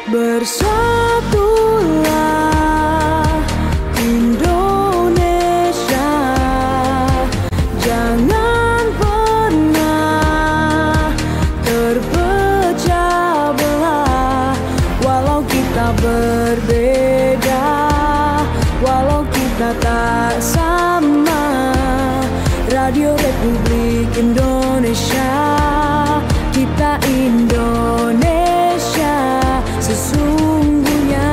Bersatulah Indonesia, jangan pernah terpecah belah. Walau kita berbeda, walau kita tak sama, Radio Republik Indonesia, kita Indonesia sesungguhnya.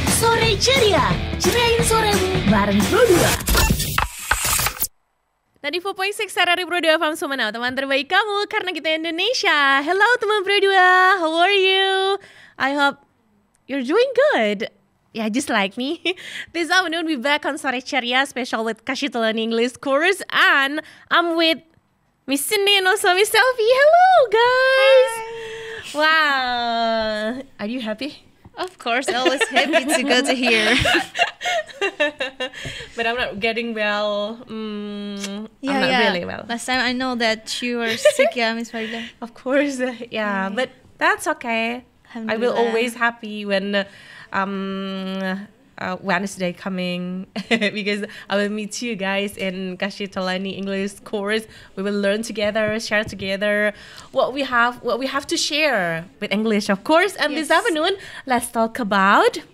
Sore Ceria, ceriain soremu bareng Pro 2. 94.6 RRI Pro 2 FM Sumeneb, teman terbaik kamu karena kita Indonesia. Hello teman Pro 2, how are you? I hope you're doing good. Yeah, just like me. This afternoon we back on Sore Ceria special with Kasih Telani English course, and I'm with Miss Cindy and also Miss Selfie. Hello guys. Hi. Wow. Are you happy? Of course, always happy to go to here. But I'm not getting well. I'm not really well. Last time I know that you were sick, Miss Farida. Of course, yeah. But that's okay. I will always happy when Wednesday coming because I will meet you guys in Kasih Telani English course. We will learn together, share together what we have to share with English, of course. And this afternoon, let's talk about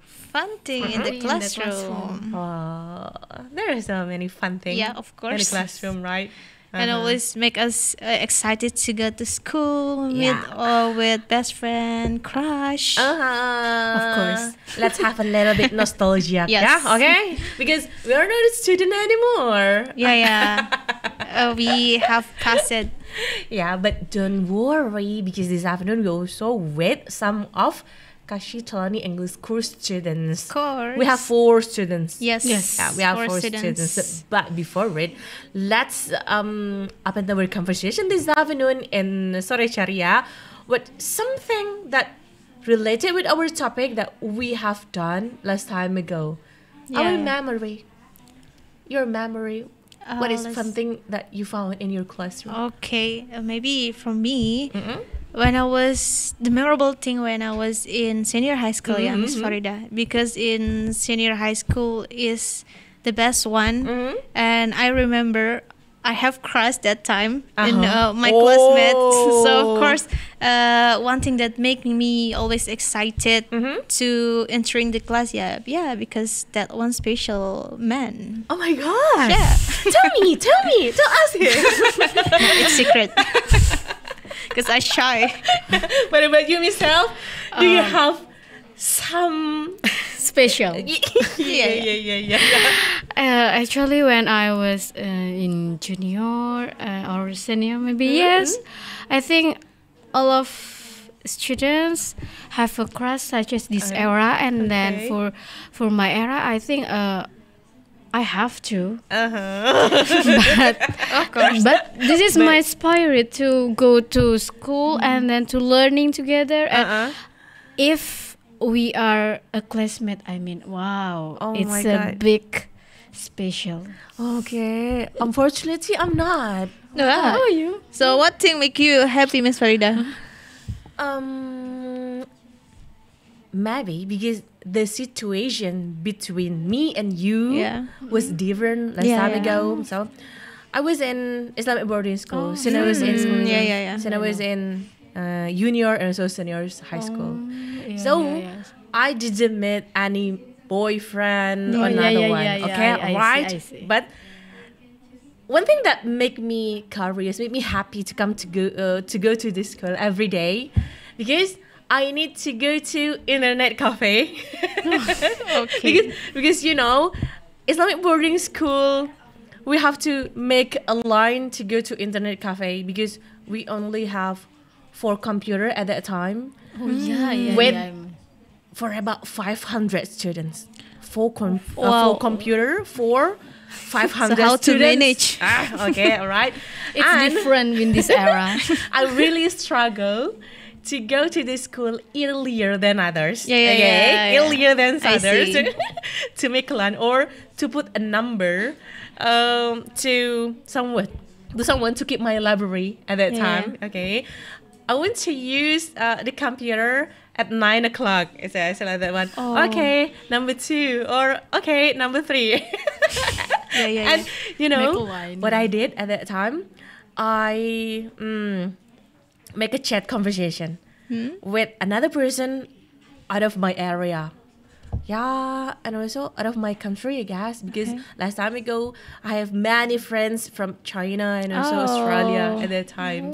fun thing in the classroom. Oh, there are so many fun things. Yeah, of course. In the classroom, right? And always make us excited to go to school with best friend, crush. Of course. Let's have a little bit nostalgia. Yes. Yeah, okay? Because we are not a student anymore. We have passed it. Yeah, but don't worry because this afternoon we also with some of Kasih Telani English course students. Course. We have 4 students. Yes. Yeah, we have 4 students. But before it, let's open our conversation this afternoon in Sore Ceria with something that related with our topic that we have done last time ago. Our memory. Your memory. What is something that you found in your classroom? Okay, maybe from me. When I was the memorable thing when I was in senior high school, Miss Farida, because in senior high school is the best one, and I remember I have crushed that time in my classmates. So of course, one thing that make me always excited to entering the class, because that one special man. Oh my gosh! Yeah, tell me, tell us here. No, it's secret. Because I'm shy. What about you, Miss Self? Do you have some special? Yeah. Actually, when I was in junior or senior, maybe I think all of students have a crush such as this era, and then for my era, I think I have to. But of course. But this is my spirit to go to school and then to learning together. And if we are a classmate, I mean, wow, it's a big special. Okay. Unfortunately, I'm not. Oh, you. So what thing make you happy, Miss Farida? Maybe because the situation between me and you was different last time ago. So I was in Islamic boarding school. So I was in So I was in junior and also seniors high school. I didn't meet any boyfriend or another one. I see. But one thing that make me curious, make me happy to come to go to this school every day, because I need to go to internet cafe. because you know, Islamic boarding school, we have to make a line to go to internet cafe because we only have 4 computer at that time. For about 500 students. 4 computer for 500 so how students. To manage? Okay, all right. It's different in this era. I really struggle to go to the school earlier than others. Yeah. Earlier than I others see. to make plan or to put a number to someone to keep my library at that time. Okay, I want to use the computer at 9 o'clock. It's like that one. Okay, number 2 or okay, number 3. And you Make a know line. what I did at that time? I make a chat conversation with another person out of my area. Yeah, and also out of my country, I guess, because last time I go, I have many friends from China and also Australia at that time.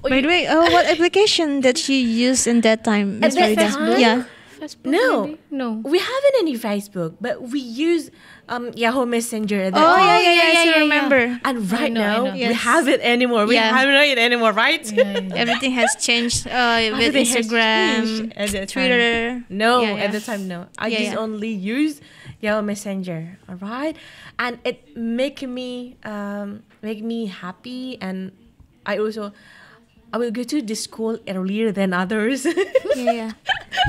By the way, what application that you used in that time, At Miss that Farida? time? Yeah. Facebook, No. maybe? No. We haven't any Facebook, but we use Yahoo Messenger at that Oh, time. I still remember. And right I know. now, Yes. we have it anymore. We Yeah. haven't it anymore, right? Everything has changed with Everything has Instagram, changed at that time. Twitter. No, Yeah, at the time, no. I Yeah, just yeah. only use Yahoo Messenger, all right? And it make me happy, and I will go to the school earlier than others. Yeah.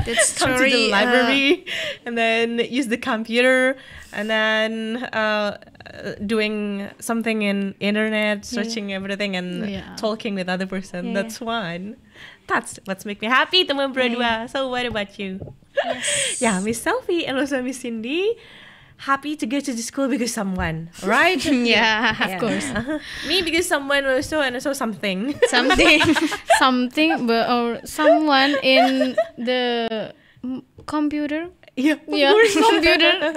That's Come to story. the library and then use the computer and then doing something in internet, searching everything and Yeah. talking with other person. Yeah, That's fun. That's what's make me happy, teman berdua. So what about you? Yeah, Miss Selfie and also Miss Cindy, happy to go to the school because someone, right? Yeah. Of course. Me because someone also and also something. Something. Something, but or someone in the computer. Yeah, of Yeah, course. computer.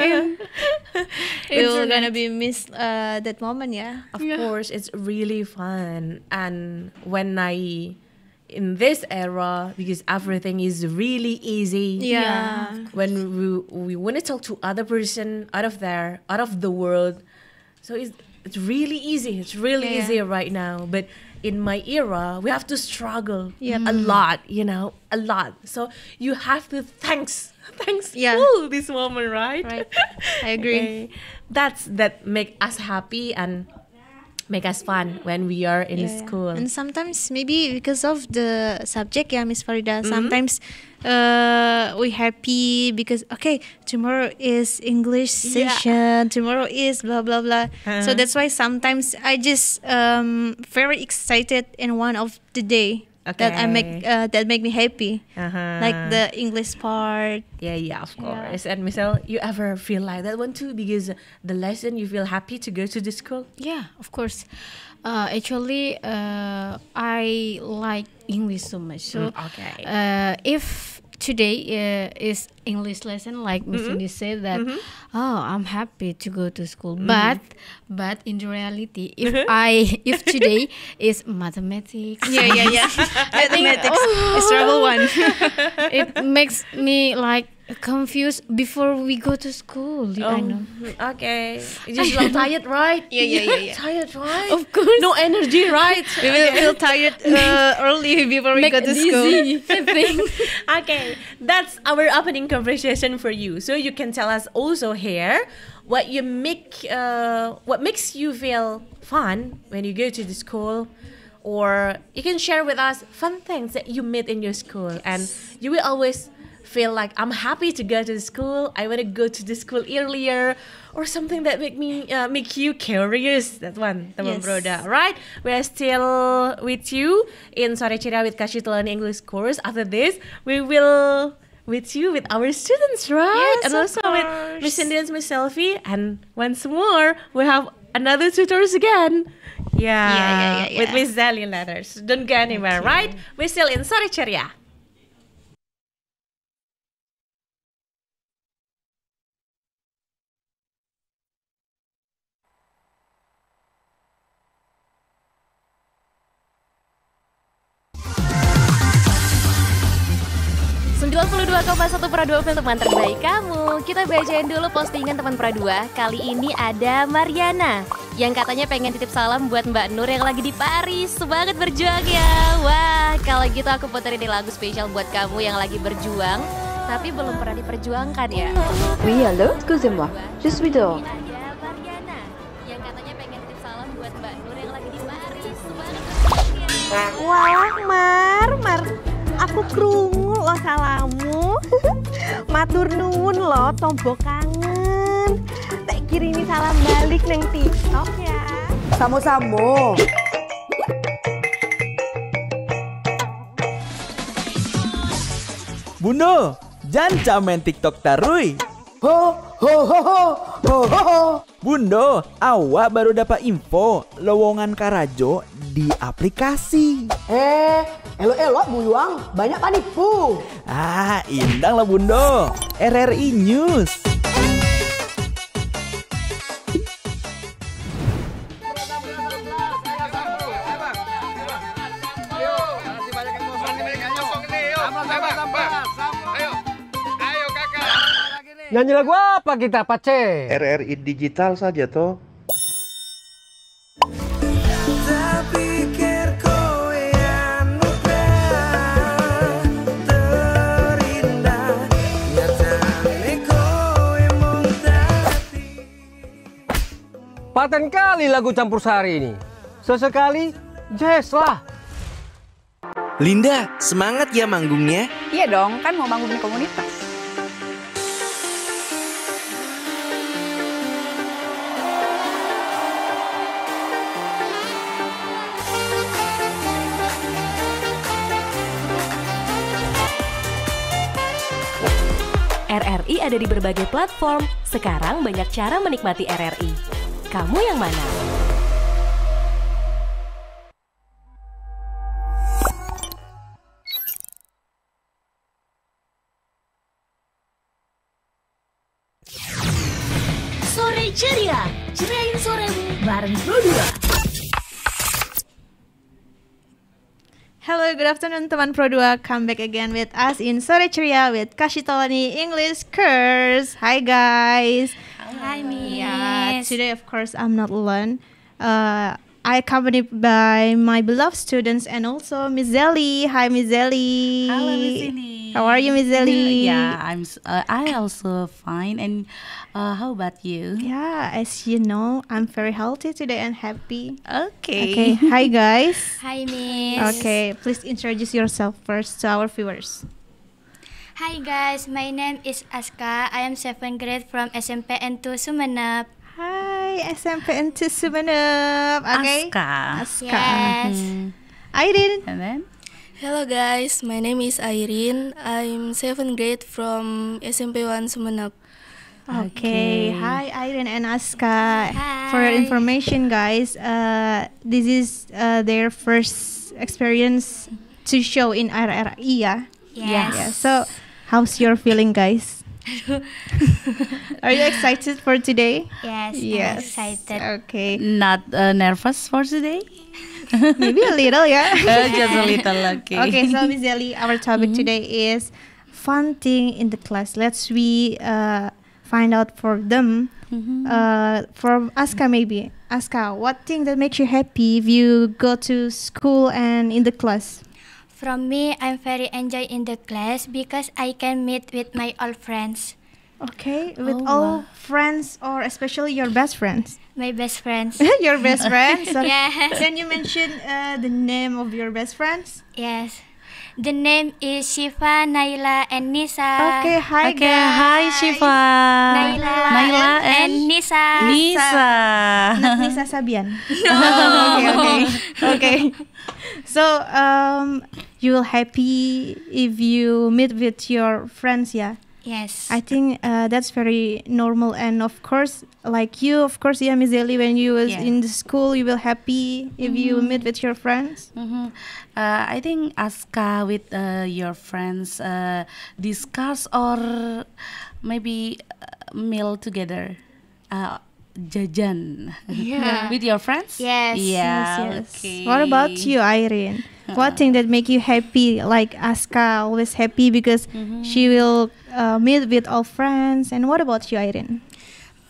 We're gonna be miss that moment, yeah. Of course, it's really fun. And when in this era, because everything is really easy. Yeah. When we want to talk to other person out of the world, so it's really easy. It's really Yeah. easy right now. But in my era, we have to struggle Yep. a lot. A lot. So you have to thanks Yeah. this moment, right? Right. I agree. Okay. That make us happy and make us fun when we are in Yeah. school. And sometimes maybe because of the subject, yeah, Miss Farida. Sometimes we happy because okay, tomorrow is English session. Tomorrow is blah blah blah. So that's why sometimes I just very excited in one of the day that I make that make me happy. Like the English part. Yeah, of course. And Michelle, you ever feel like that one too? Because the lesson you feel happy to go to the school? Yeah, of course. Actually, I like English so much. So, Okay. if today is English lesson, like Miss Cindy said that, I'm happy to go to school. But in the reality, if today is mathematics, Yeah. Mathematics is trouble one. it makes me like confused before we go to school. I know. Okay. You just feel tired, right? Yeah. Tired, right? Of course. No energy, right? We will feel tired early before we go to school. I think. Okay, that's our opening conversation for you. So you can tell us also here what makes you feel fun when you go to the school, or you can share with us fun things that you met in your school, and you will always feel like I'm happy to go to the school. I want to go to the school earlier, or something that make you curious. That one, teman Broda, right? We are still with you in Sore Ceria with Kasih Telani English course. After this, we will with you with our students, right? Yes, and of also with course. Miss Cindy and Miss Selfie. And once more, we have another tutors again. Yeah. With Miss Zalian letters. Don't go anywhere, right? We're still in Sore Ceria. 92,1 Pradua FM, teman terbaik kamu. Kita bacain dulu postingan teman Pradua. Kali ini ada Mariana yang katanya pengen titip salam buat Mbak Nur yang lagi di Paris. Semangat berjuang ya. Wah, kalau gitu aku puterin nih lagu spesial buat kamu yang lagi berjuang tapi belum pernah diperjuangkan ya. Oui, allô, excusez-moi, je suis dehors. Ada Mariana yang katanya pengen titip salam buat Mbak Nur yang lagi di Paris. Semangat berjuang ya. Wah, Mar, aku krungu lo salammu. Matur nuwun lo tombo kangen. Tak kirimi salam balik neng TikTok ya. Samo-samo. Bundo, jangan main TikTok tarui. Ho ho ho ho ho ho ho. Bundo, awak baru dapat info lowongan Karajo di aplikasi. Elok-elok buyuang, banyak panipu. Indang lah Bundo. RRI News. Nyanyi lagu apa kita, Pace? RRI digital saja toh. Paten kali lagu campur sari ini. Sesekali jazz lah. Linda, semangat ya manggungnya? Iya dong, kan mau manggung di komunitas. RRI ada di berbagai platform. Sekarang banyak cara menikmati RRI. Kamu yang mana? Sore Ceria, ceriain soremu bareng Pro 2. Hello, good afternoon teman Pro 2. Come back again with us in Sore Ceria with Kashitolani English Curse. Hi guys. Hi Miss. Yeah, today of course I'm not alone. I accompanied by my beloved students and also Miss Zelly. Hi Miss Zelly. Hello Miss Zelly. How are you Miss Zelly? Yeah, I also fine. And how about you? Yeah, as you know, I'm very healthy today and happy. Okay. Hi guys. Hi Miss. Okay, please introduce yourself first to our viewers. Hi guys, my name is Aska. I am 7th grade from SMPN 2 Sumenep. Hi, SMPN 2 Sumenep. Okay. Aska. Yes. Irene. And then? Hello guys, my name is Irene. I'm 7th grade from SMP 1 Sumenep. Okay. Hi Irene and Aska. Hi. For your information guys, this is their first experience to show in RRI ya. Yes. Yeah. So, how's your feeling guys? Are you excited for today? Yes, Yes. I'm excited. Okay. Not nervous for today? Maybe a little, yeah. Just a little, okay. Okay, so Miss Zelly, our topic today is fun thing in the class. Let's find out for them. From Aska maybe. Aska, what thing that makes you happy if you go to school and in the class? From me, I'm very enjoy in the class because I can meet with my old friends. Okay, with all friends or especially your best friends? My best friends. Your best friends? So Yes. Can you mention the name of your best friends? Yes. The name is Shiva, Naila, and Nisa. Okay, hi Okay, guys. hi Shiva. Naila and Nisa. Nisa. Not Nisa Sabian. Okay. So, you will happy if you meet with your friends, yeah? Yes. I think that's very normal, and of course, like you, of course, yeah, Miss Ellie, when you was in the school, you will happy if you meet with your friends. I think Aska with your friends discuss or maybe meal together. Jajan. Yeah. With your friends? Yes. Yeah. Yes. Okay. What about you, Irene? What thing that make you happy? Like Aska always happy because she will meet with all friends. And what about you, Irene?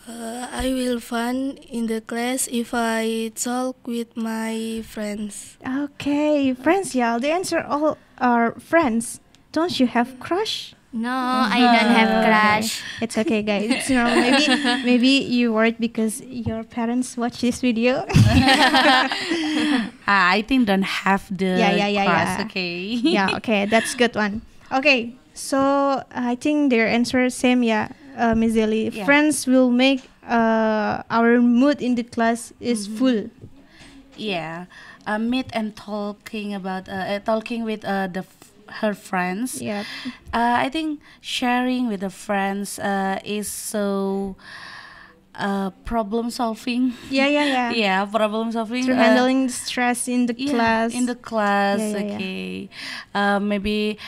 I will fun in the class if I talk with my friends. Okay, friends, yeah. The answer all are friends. Don't you have crush? No, I don't have crush. It's okay, guys. It's normal. Maybe you worried because your parents watch this video. I think don't have the crush. Okay. Yeah. Okay. That's good one. Okay. So I think their answer same. Yeah. Miss Zeli. Yeah. Friends will make our mood in the class is full. Yeah. Meet and talking about talking with her friends. Yeah. I think sharing with the friends is so problem solving. Yeah. Yeah, problem solving. Through handling stress in the class. In the class, Yeah. okay. Maybe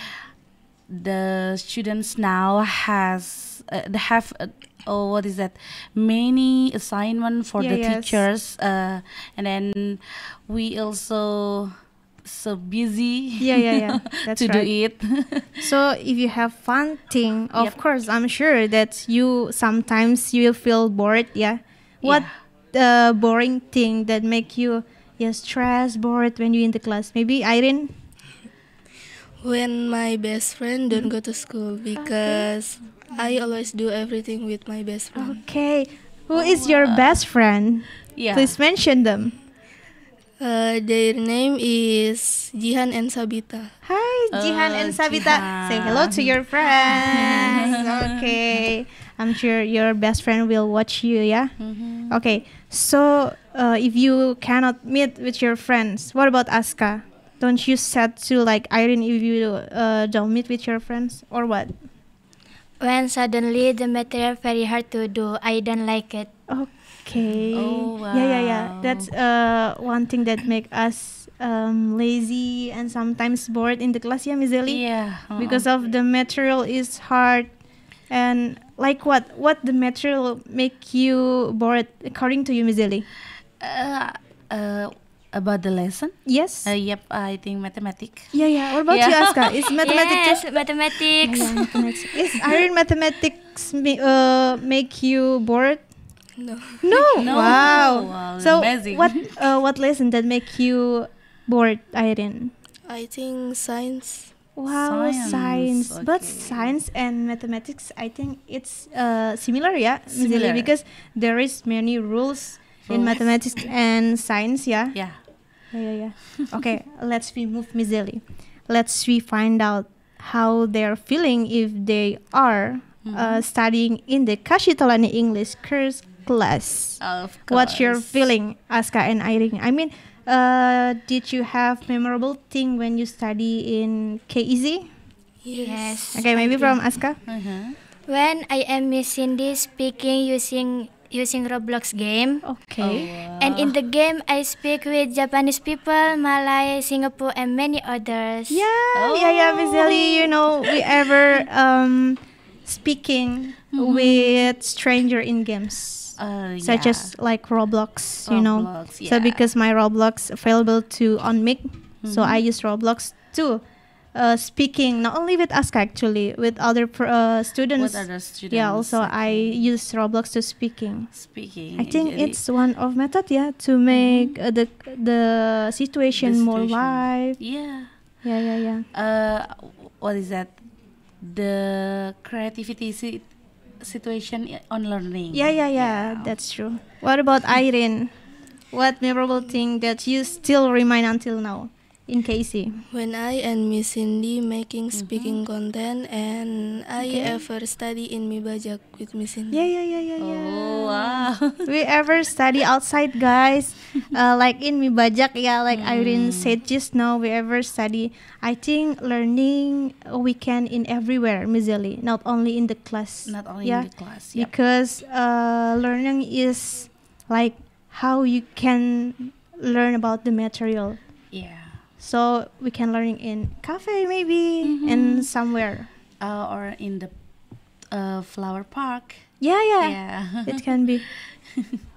the students now have what is that? Many assignment for the teachers, and then we also so busy. Yeah. That's to right. do it. So if you have fun thing, of course, I'm sure that you sometimes you will feel bored. Yeah. What boring thing that make you stressed, bored when you in the class? Maybe Irene. When my best friend don't go to school because I always do everything with my best friend. Okay. Who is your best friend? Yeah. Please mention them. Their name is Jihan and Sabita. Hi, Jihan and Sabita. Say hello to your friends. Okay. I'm sure your best friend will watch you, yeah? Okay. So, if you cannot meet with your friends, what about Aska? Don't you sad to like Irene if you don't meet with your friends or what? When suddenly the material very hard to do, I don't like it. Okay. Oh, wow. Yeah. That's one thing that make us lazy and sometimes bored in the class, yeah, Miss Zeli? Yeah. Because of the material is hard. And like what the material make you bored according to you, Miss Zeli? About the lesson? Yes. Yep, I think mathematics. Yeah. What about you, Aska? Is mathematics? Yes, mathematics. Yeah, mathematics. Is Irene mathematics make you bored? No. Wow. So amazing. what lesson that make you bored, Irene? I think science. Wow, science. Okay. But science and mathematics, I think it's similar, yeah, Miss Zeli, Similar. because there is many rules in mathematics and science, yeah. Yeah. Okay, let's we move, Miss Zeli. Let's we find out how they're feeling if they are studying in the Kashitolani English course class. Of What's your course. feeling, Aska and Irene? I mean, did you have memorable thing when you study in KEZ? Yes. Okay, maybe from Aska. When I am missing this speaking using Roblox game. Okay. And in the game I speak with Japanese people, Malay, Singapore and many others. Yeah, Miss Zeli, you know, we ever speaking with stranger in games. Such as like Roblox, you know. Roblox, So yeah. because my Roblox available to on Mic, so I use Roblox too. Speaking not only with Aska actually, with other students. With other students, Yeah, also I use Roblox to speaking. Speaking. I think jadi- it's one of method, yeah, to make the situation more live. Yeah. Yeah. What is that? The creativity situation on learning. Yeah. That's true. What about Irene? What memorable thing that you still remind until now in KC? When I and Miss Cindy making speaking content and I ever study in Mibajak with Miss Cindy. Yeah. Oh wow. We ever study outside, guys? Like in Mibajak, yeah, like Irene said just now, we ever study. I think learning we can in everywhere, Miss Zeli, not only in the class. Not only in the class. Yep. Because learning is like how you can learn about the material. Yeah. So we can learn in cafe maybe and somewhere. Or in the flower park. Yeah. It can be.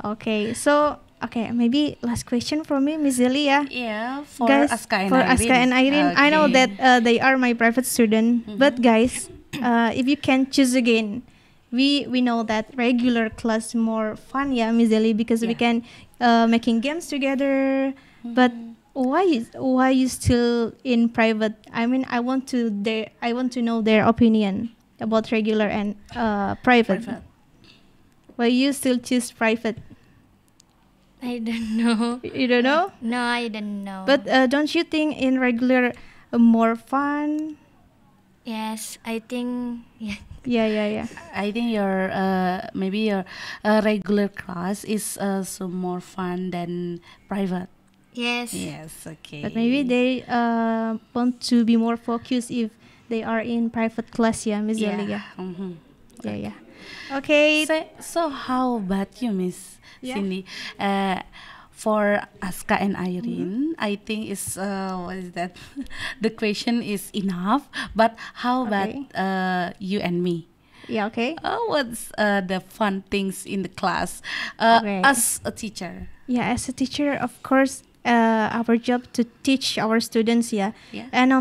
Okay, maybe last question from me, Miss Zeli, yeah. Yeah, for Guys, Aska and for Irene. Aska and Irene. I know Okay. that they are my private student, but guys, if you can choose again, we know that regular class more fun, yeah, Miss Zeli, because we can making games together. But why you still in private? I mean, I want to know their opinion. about regular and private. Why you still choose private? I don't know. You don't know? No, I don't know. But don't you think in regular more fun? Yes, I think. Yeah. I think your maybe your regular class is so more fun than private. Yes. Yes. Okay. But maybe they want to be more focused if they are in private class, yeah, Miss Zaliga. Yeah. Okay. So how about you, Miss Cindy? For Aska and Irene, I think is what is that? The question is enough. But how about you and me? Yeah. Okay. What's the fun things in the class as a teacher? Yeah, as a teacher, of course, our job to teach our students. Yeah. And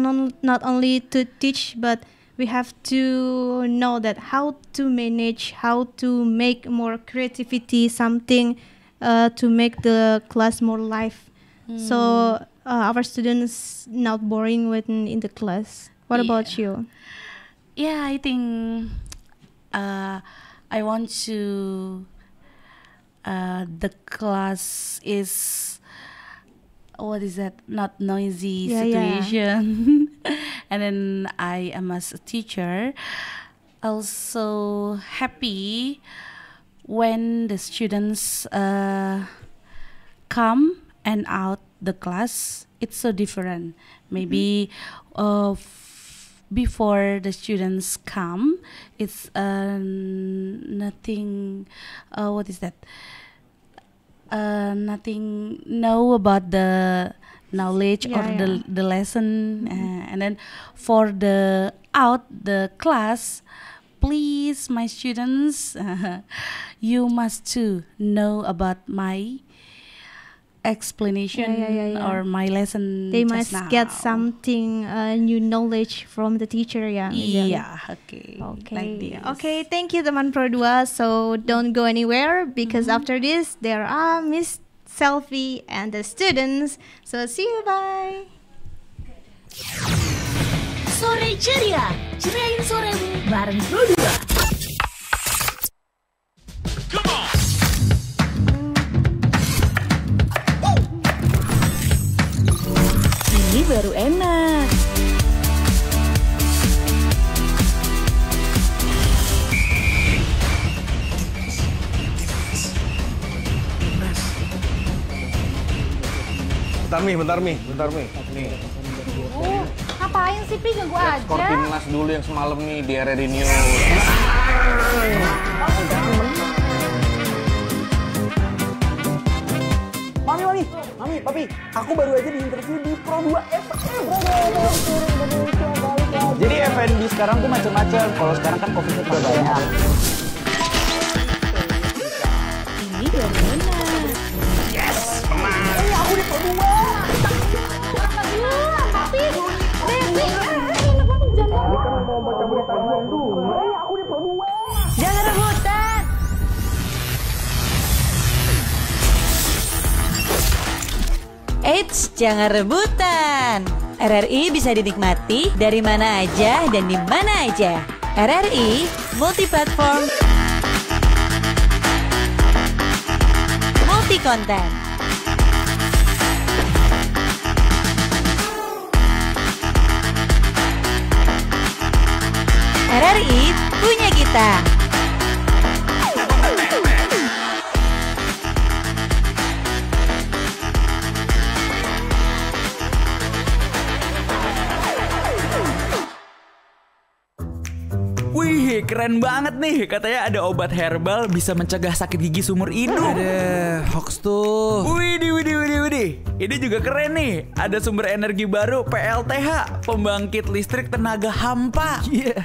not only to teach, but we have to know that how to manage, how to make more creativity, something. To make the class more live, so our students not boring when in the class. What about you? Yeah, I think I want to the class is what is that? Not noisy situation, and then I am as a teacher also happy. When the students come and out the class, it's so different. Maybe before the students come, it's nothing. What is that? Nothing. Know about the knowledge or the lesson, and then for the out the class. Please, my students, you must too know about my explanation or my lesson. They must get something new knowledge from the teacher, Okay. Like this. Okay, thank you, teman Pro 2. So don't go anywhere because after this there are Miss Selfie and the students. So see you, bye. Sore Ceria, ceriain soremu bareng Pro 2. Ini baru enak. Bentar Mi. Nih. Ngapain sih Pi, ganggu aja. Skor timnas dulu yang semalam nih di RRI News. Mami, Papi, aku baru aja diinterview di Pro 2 FM. Jadi F&B sekarang tuh macam-macam. Kalau sekarang kan Covid udah banyak. Ini baru enak. Yes, menang. Aku di Pro 2. Tapi jangan rebutan. Eits, jangan rebutan. RRI bisa dinikmati dari mana aja dan di mana aja. RRI multi-platform, multi-konten. RRI punya kita. Wih, keren banget nih. Katanya ada obat herbal bisa mencegah sakit gigi seumur hidup. Ada hoax tuh. Widih. Ini juga keren nih. Ada sumber energi baru PLTH, pembangkit listrik tenaga hampa. Iya,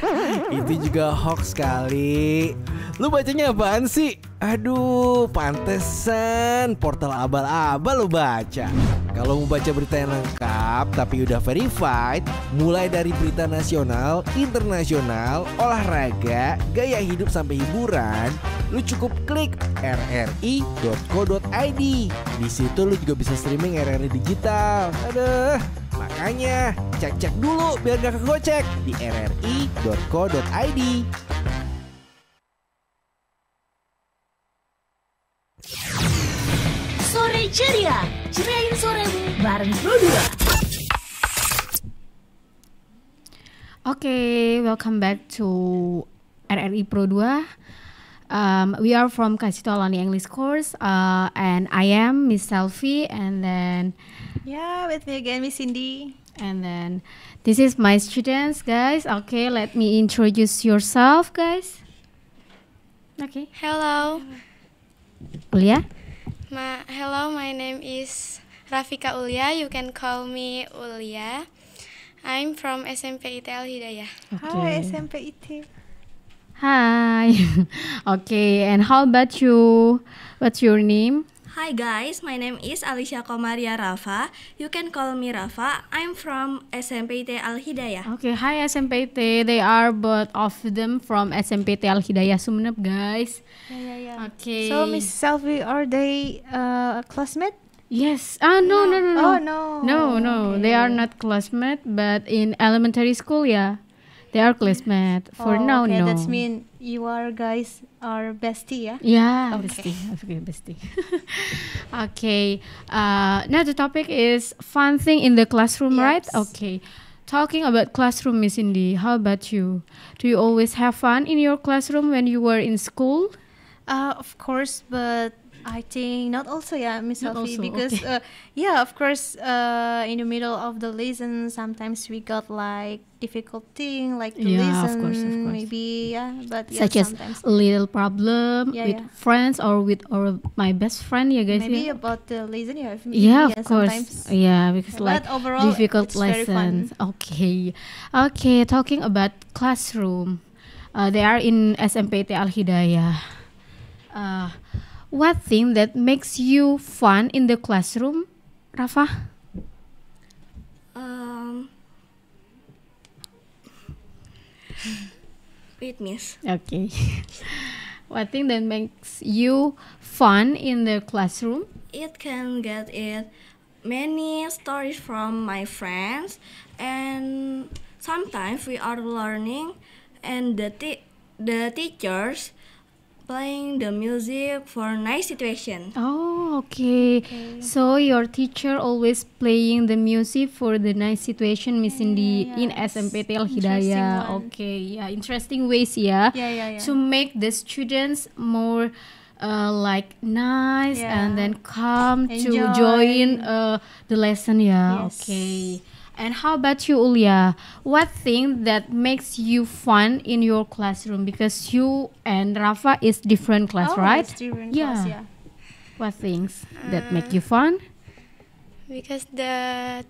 itu juga hoax kali. Lu bacanya apaan sih? Aduh, pantesan portal abal-abal lu baca. Kalau mau baca berita yang lengkap tapi udah verified, mulai dari berita nasional, internasional, olahraga, gaya hidup sampai hiburan, lu cukup klik rri.co.id. Di situ lu juga bisa streaming RRI digital. Aduh, Makanya cek-cek dulu biar gak kegocek di rri.co.id. Sore Ceria, ceriain soremu bareng Pro 2. Okay, welcome back to RRI Pro 2. We are from Kasito Alani English course, and I am Miss Selfie, and then with me again, Miss Cindy. And then this is my students, guys. Okay, let me introduce yourself, guys. Okay. Hello. Ulia. Hello, my name is Rafika Ulia. You can call me Ulia. I'm from SMP IT Al Hidayah. Hi, SMP IT. Hi. Okay, and how about you? What's your name? Hi guys, my name is Alicia Komaria Rafa. You can call me Rafa. I'm from SMP IT Al Hidayah. Okay, hi SMPT. They are both of them from SMPT Al Hidayah Sumeneb, guys. Yeah. Okay. So, Miss Selfie, are they classmate? Yes. No. Oh, no. No. Okay. They are not classmate, but in elementary school, yeah, they are classmate. For now, okay. no. That means you are guys are bestie, yeah? Yeah, Okay. bestie. Okay. Now the topic is fun thing in the classroom, right? Okay. Talking about classroom, Miss Cindy, how about you? Do you always have fun in your classroom when you were in school? Of course, but I think not also, yeah, Miss Not Selfie, also, because okay. of course, in the middle of the lesson, sometimes we got like difficult thing, like to Yeah, of listen, course. maybe, but Such as sometimes a little problem Yeah, with yeah. friends or with my best friend, yeah, guys. maybe yeah? about the lesson, Yeah, of course. sometimes. Yeah, because But like overall, difficult it's very fun. lessons. Okay. Talking about classroom, they are in SMPT Al Hidayah. What thing that makes you fun in the classroom, Rafa? Wait, miss. Okay. What thing that makes you fun in the classroom? It can get many stories from my friends, and sometimes we are learning, and the teachers playing the music for nice situation. Oh, okay. So your teacher always playing the music for the nice situation, Miss Cindy, in SMPT Al Hidayah. Okay, yeah, interesting ways, yeah. Yeah. To make the students more like nice and then come to Enjoy. join the lesson, yeah. Yes. Okay. And how about you, Ulia? What thing that makes you fun in your classroom? Because you and Rafa is different class, right? It's different class, yeah. What things that make you fun? Because the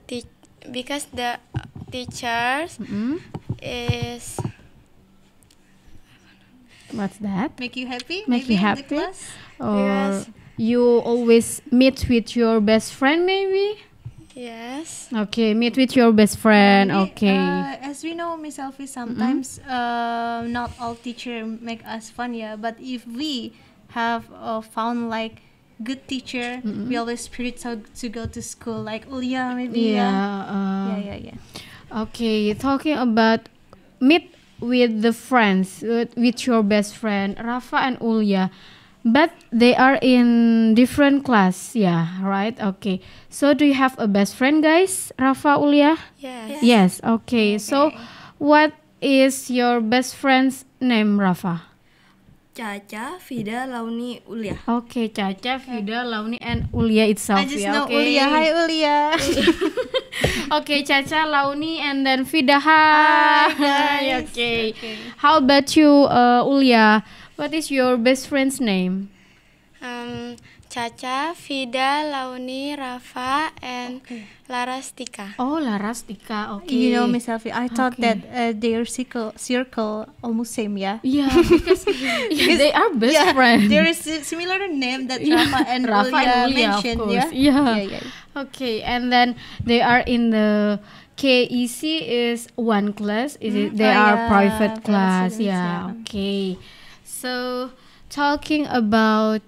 teachers is What's that? Make you happy? Make maybe you in the happy? class? Or Yes. you always meet with your best friend, maybe? yes. Okay, meet with your best friend. Maybe, Okay. as we know, Miss Selfie, sometimes not all teacher make us fun, yeah. But if we have found like good teacher, we always spirit to go to school, like Ulia, maybe. Yeah. Okay, talking about meet with the friends, with your best friend, Rafa and Ulia. But they are in different class, yeah, right? Okay. So do you have a best friend, guys? Rafa, Ulia? Yes. Yes, okay. So what is your best friend's name, Rafa? Caca, Vida, Launi, Ulia. Okay, Caca, Vida, Launi, and Ulia itself. I just yeah, know okay. Ulia. Hi, Ulia. Okay, Caca, Launi, and then Vida. Hi. guys. Okay. How about you, Ulia? What is your best friend's name? Caca, Vida, Launi, Rafa, and Larastika. Oh, Larastika. Okay. You know, Miss Selfie, I thought that their circle almost same, yeah. Yeah, because they are best friends. There is a similar name that Rafa and Ulia mentioned, of course. Yeah. Okay, and then they are in the KEC is one class. They are private class. Yeah. Okay. So talking about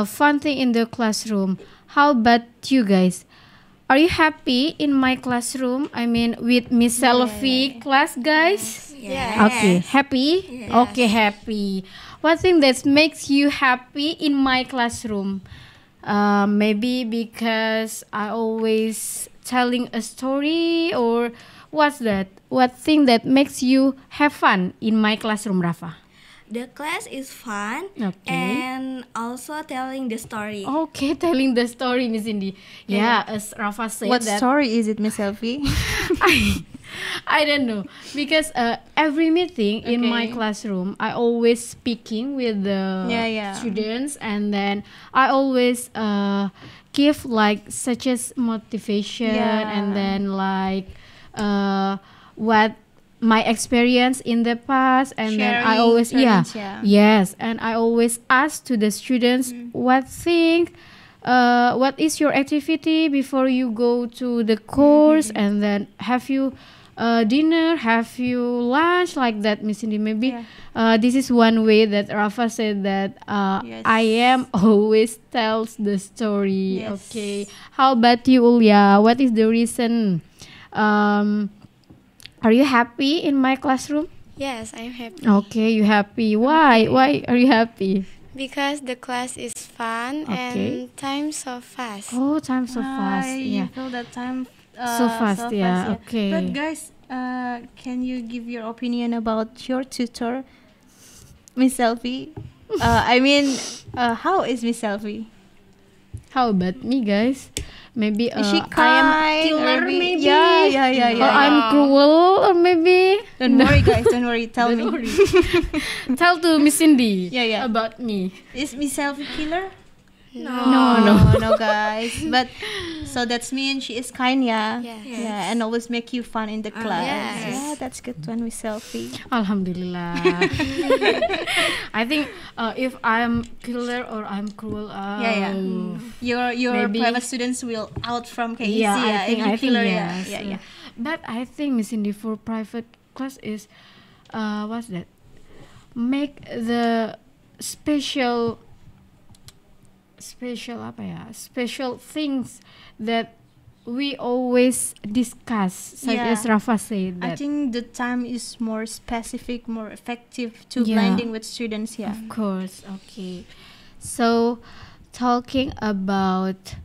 fun thing in the classroom. How about you guys? Are you happy in my classroom? I mean, with Miss Selfie class, guys? Yes. Okay, happy? Yes. Okay, happy. What thing that makes you happy in my classroom? Maybe because I always telling a story, or what's that? What thing that makes you have fun in my classroom, Rafa? The class is fun Okay. and also telling the story. Okay, telling the story, Miss Cindy. Yeah, as Rafa said, What that story is it, Miss Selfie? I don't know, because every meeting in my classroom, I always speaking with the students, and then I always give like such as motivation, and then like what my experience in the past, and then I always yes, and I always ask to the students what is your activity before you go to the course, and then have you dinner, have you lunch, like that, Miss Cindy. Maybe this is one way that Rafa said that I am always tells the story. Okay, how about you, Ulya? What is the reason? Are you happy in my classroom? Yes, I am happy. Okay, you happy. Why? Why are you happy? Because the class is fun and time so fast. Oh, time so fast. You feel that time so fast. Okay. But guys, can you give your opinion about your tutor, Miss Selfie? I mean, how is Miss Selfie? How about me, guys? Maybe is she I am a killer, maybe. Yeah. Or I'm cruel, or maybe. Don't worry, guys. Don't worry. Tell me. Tell to Miss Cindy. Yeah. About me. Is Miss Selfie killer? No, guys. But so that's mean she is kind, and always make you fun in the class. Yeah, that's good one, Miss Selfie. Alhamdulillah. I think if I'm killer or I'm cruel, your maybe private students will out from KEC. I think killer, yes. yeah. But I think Miss Cindy, for private class is what's that? Make the special things that we always discuss, such as Rafa said. I think the time is more specific, more effective to blending with students. Yeah, of course. Okay, so talking about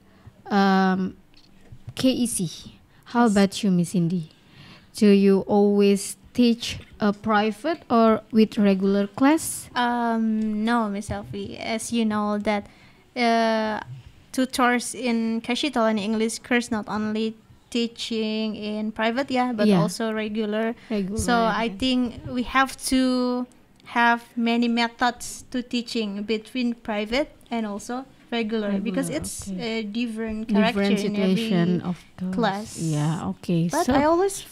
KEC, how about you, Miss Cindy? Do you always teach a private or with regular class? No, Miss Selfie. As you know that tutors in Kashitolani English course not only teaching in private, but also regular. So I think we have to have many methods to teaching between private and also regular, because it's a different character in every class. Yeah, okay. But so I always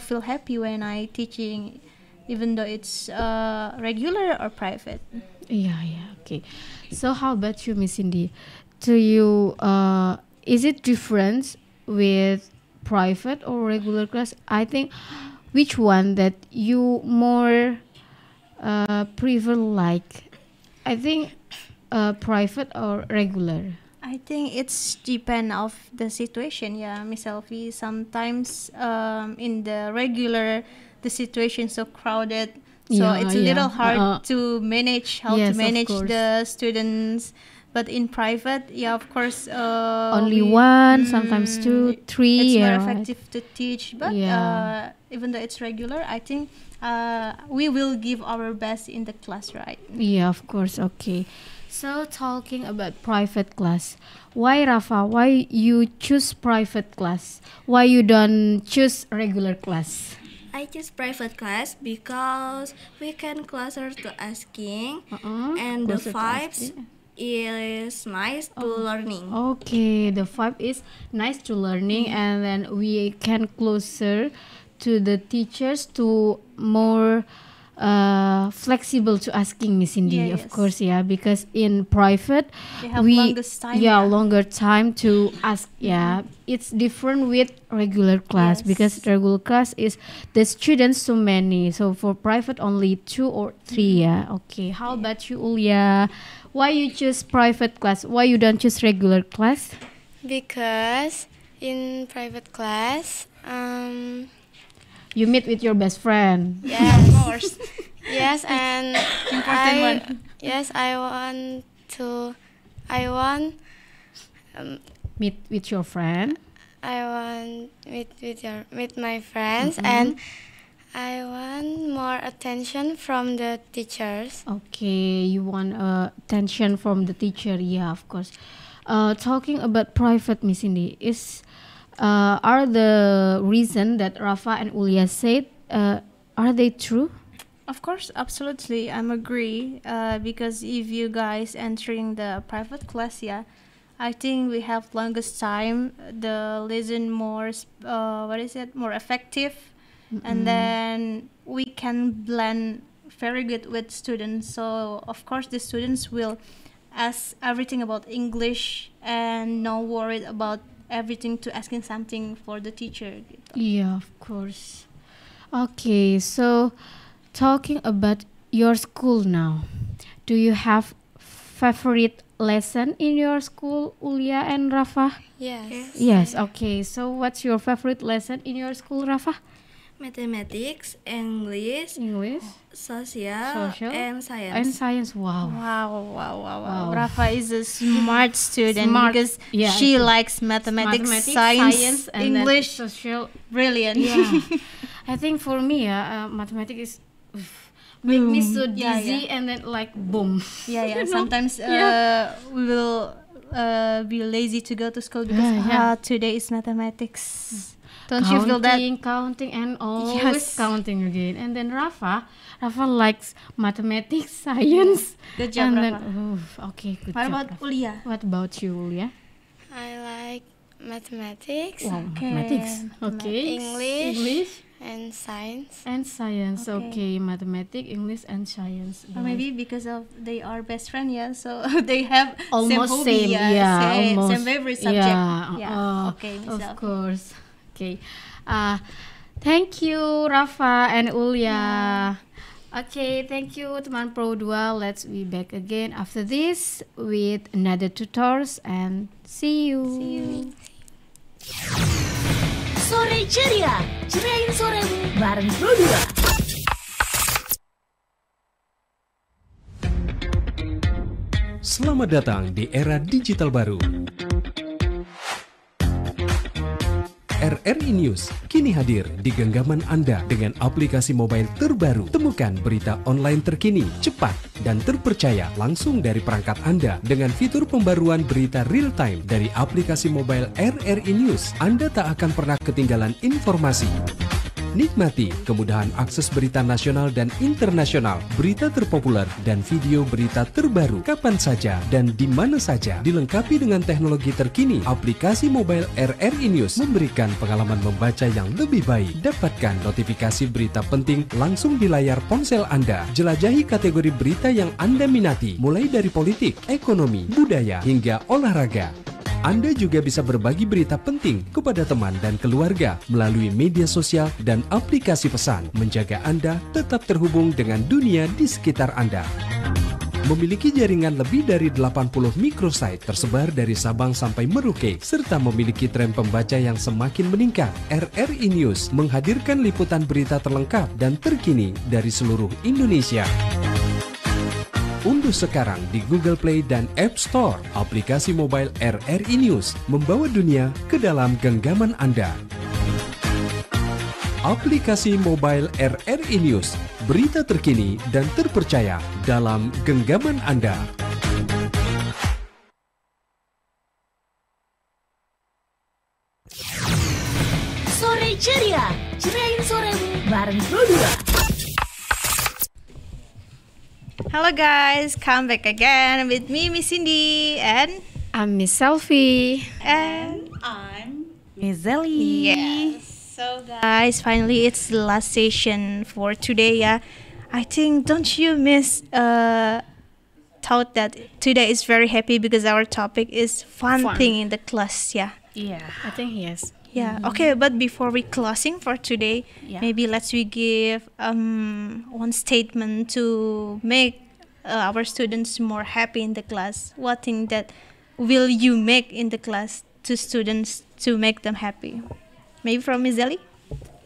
feel happy when I teaching, even though it's regular or private. Yeah, okay. So how about you, Miss Cindy? Do you is it different with private or regular class? I think which one that you more prefer, like? I think private or regular. I think it's depend of the situation. Yeah, Miss Selfie. Sometimes in the regular, the situation so crowded. So it's a little hard to manage to manage the students. But in private, of course, only one, sometimes two, three. It's more effective to teach. But even though it's regular, I think we will give our best in the class, right? Yeah, of course. Okay. So talking about private class, why, Rafa? Why you choose private class? Why you don't choose regular class? I choose private class because we can closer to asking, and the vibes is nice to learning. Okay, the vibe is nice to learning, and then we can closer to the teachers to more flexible to asking Miss Cindy, Yeah, of yes. course, yeah, because in private They have longest time, yeah, yeah. longer time to ask. Yeah, it's different with regular class because regular class is the students so many. So for private only 2 or 3. Yeah, okay. How about you, Ulia? Why you choose private class? Why you don't choose regular class? Because in private class, You meet with your best friend. yes, Of course. yes, and Important I, one. yes, I want Meet with your friend. I want meet my friends, and I want more attention from the teachers. Okay, you want attention from the teacher. Yeah, of course. Talking about private, Miss Cindy, are the reason that Rafa and Ulia said, are they true? Of course, absolutely, I'm agree. Because if you guys entering the private class, yeah, I think we have longest time. The lesson more, more effective, and then we can blend very good with students. So of course, the students will ask everything about English and not worried about everything to asking something for the teacher. Yeah, of course. Okay, so talking about your school now, do you have favorite lesson in your school, Ulia and Rafa? Yes. Yes, okay. So what's your favorite lesson in your school, Rafa? Mathematics, English, social, and science. And science, wow. Wow. Rafa is a smart student because yeah, she likes mathematics, science, and English. then social. Brilliant. Yeah. I think for me, mathematics is make me so Yeah, dizzy and then like boom. Yeah. You know? Sometimes we will be lazy to go to school because today is mathematics. Don't you feel that? Counting and always counting again. And then Rafa likes mathematics, science. Good job, and Rafa. Then, okay, good What job. about Rafa. Ulia? What about you, Ulia? I like mathematics. Wow, mathematics. Okay. English and science. And science. Okay, mathematics, English, and science. Or maybe because of they are best friend, yeah. So they have Almost same hobby, same, same favorite subject. Yeah. Okay, Of Miss course. Okay. Thank you, Rafa and Ulia. Okay, thank you, teman Pro 2. Let's be back again after this with another tutors and see you. Sore ceria, ceriain soremu bareng Pro 2. Selamat datang di era digital baru. RRI News kini hadir di genggaman Anda dengan aplikasi mobile terbaru. Temukan berita online terkini, cepat, dan terpercaya langsung dari perangkat Anda dengan fitur pembaruan berita real time dari aplikasi mobile RRI News. Anda tak akan pernah ketinggalan informasi. Nikmati kemudahan akses berita nasional dan internasional, berita terpopuler, dan video berita terbaru kapan saja dan di mana saja. Dilengkapi dengan teknologi terkini, aplikasi mobile RRI News memberikan pengalaman membaca yang lebih baik. Dapatkan notifikasi berita penting langsung di layar ponsel Anda. Jelajahi kategori berita yang Anda minati, mulai dari politik, ekonomi, budaya, hingga olahraga. Anda juga bisa berbagi berita penting kepada teman dan keluarga melalui media sosial dan aplikasi pesan, menjaga Anda tetap terhubung dengan dunia di sekitar Anda. Memiliki jaringan lebih dari 80 microsite tersebar dari Sabang sampai Merauke, serta memiliki tren pembaca yang semakin meningkat. RRI News menghadirkan liputan berita terlengkap dan terkini dari seluruh Indonesia. Unduh sekarang di Google Play dan App Store aplikasi mobile RRI News, membawa dunia ke dalam genggaman Anda. Aplikasi mobile RRI News, berita terkini dan terpercaya dalam genggaman Anda. Sore ceria, ceriain soremu bareng Pro 2. Hello guys, come back again with me, Miss Cindy, and I'm Miss Selfie, and I'm Miss Zelly. Yes. So guys, finally it's the last session for today. Yeah, I think, don't you miss thought that today is very happy because our topic is fun thing in the class, yeah? Yeah. I think yes. Yeah. Okay, but before we closing for today, maybe let's we give one statement to make our students more happy in the class. What thing that will you make in the class to students to make them happy? Maybe from Miss Zelly?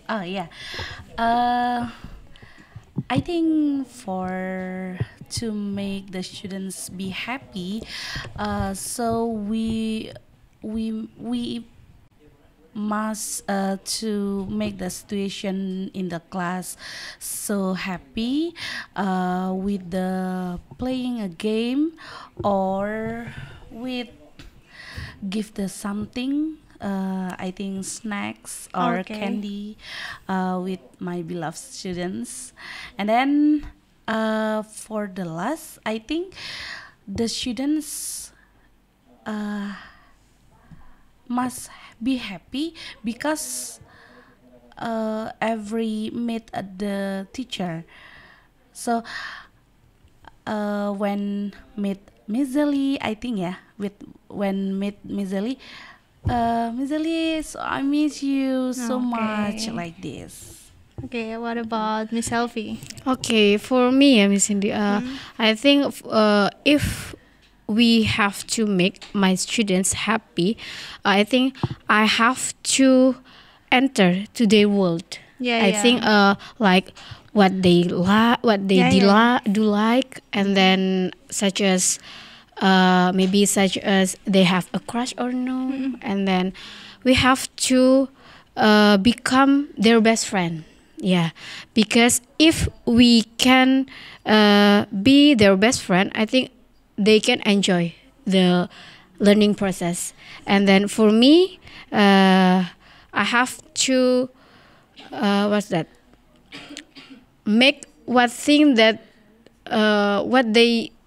Oh yeah. I think to make the students be happy, so we must to make the situation in the class so happy with the playing a game or with give the something. I think snacks or candy with my beloved students. And then for the last, I think the students must be happy because every meet the teacher. So when meet Miss Zelly, I think when meet Miss Zelly, Miss Zelly, so I miss you so much, like this. Okay, what about Miss Elfie? Okay, for me, Miss Cindy, I think if we have to make my students happy, I think I have to enter to their world. I think like what they do like, and then such as they have a crush or no, and then we have to become their best friend. Yeah, because if we can be their best friend, I think they can enjoy the learning process. And then for me, I have to make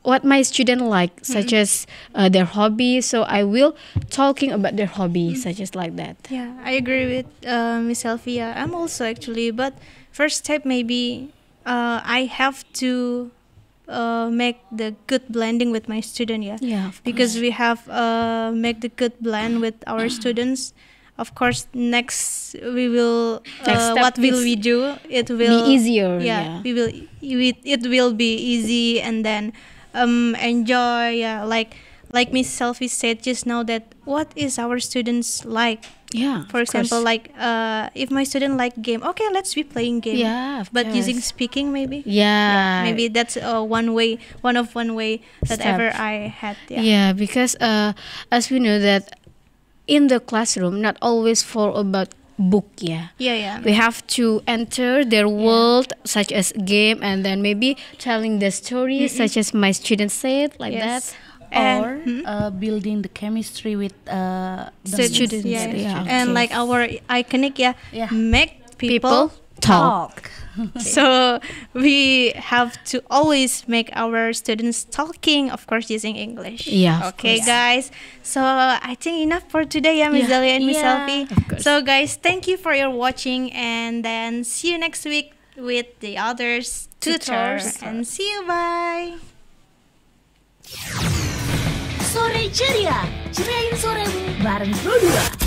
what my student like, such as their hobby. So I will talking about their hobby, such as like that. Yeah, I agree with Miss Elfia. I'm also actually, but first step maybe I have to make the good blending with my student. Yeah, because we have make the good blend with our students. Of course, next we will what will we do? It will be easier. Yeah, we will. It will be easy, and then enjoy. Yeah, like Miss Selfie said just now, that what is our students like? Yeah. For example, like if my student like game, okay, let's be playing game. Yeah, but using speaking maybe. Yeah. Maybe that's one way that ever I had. Yeah, because as we know that in the classroom, not always for about book. We have to enter their world, such as game, and then maybe telling the story, such as my students said, like that. Or building the chemistry with the students. And like our iconic, make people talk. So we have to always make our students talking, of course, using English. Yeah. Okay, guys. So I think enough for today, Miss Zelia and Miss Selfie. So guys, thank you for your watching, and then see you next week with the other tutors. And see you. Bye. Sore Ceria, ceriain soremu bareng Pro 2.